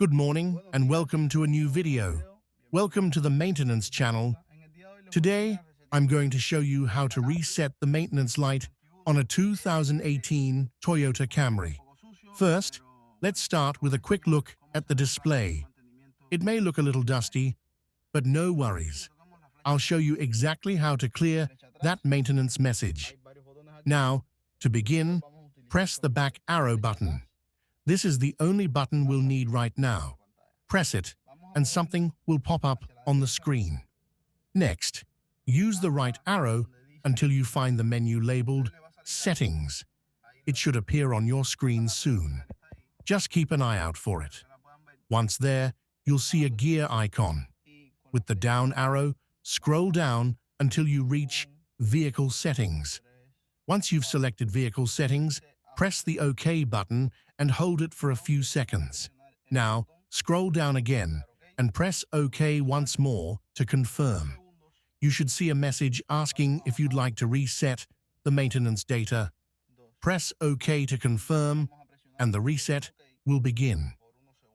Good morning and welcome to a new video. Welcome to the maintenance channel. Today, I'm going to show you how to reset the maintenance light on a 2018 Toyota Camry. First, let's start with a quick look at the display. It may look a little dusty, but no worries. I'll show you exactly how to clear that maintenance message. Now, to begin, press the back arrow button. This is the only button we'll need right now. Press it, and something will pop up on the screen. Next, use the right arrow until you find the menu labeled Settings. It should appear on your screen soon. Just keep an eye out for it. Once there, you'll see a gear icon. With the down arrow, scroll down until you reach Vehicle Settings. Once you've selected Vehicle Settings, press the OK button and hold it for a few seconds. Now, scroll down again and press OK once more to confirm. You should see a message asking if you'd like to reset the maintenance data. Press OK to confirm, and the reset will begin.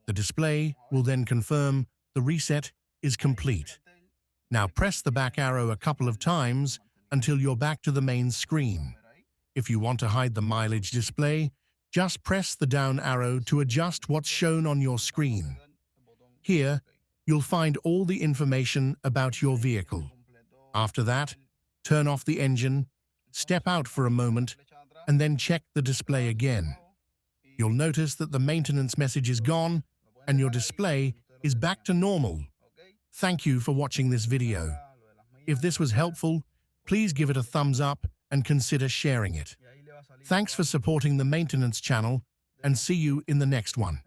The display will then confirm the reset is complete. Now press the back arrow a couple of times until you're back to the main screen. If you want to hide the mileage display, just press the down arrow to adjust what's shown on your screen. Here, you'll find all the information about your vehicle. After that, turn off the engine, step out for a moment, and then check the display again. You'll notice that the maintenance message is gone and your display is back to normal. Thank you for watching this video. If this was helpful, please give it a thumbs up and consider sharing it. Thanks for supporting the maintenance channel, and see you in the next one.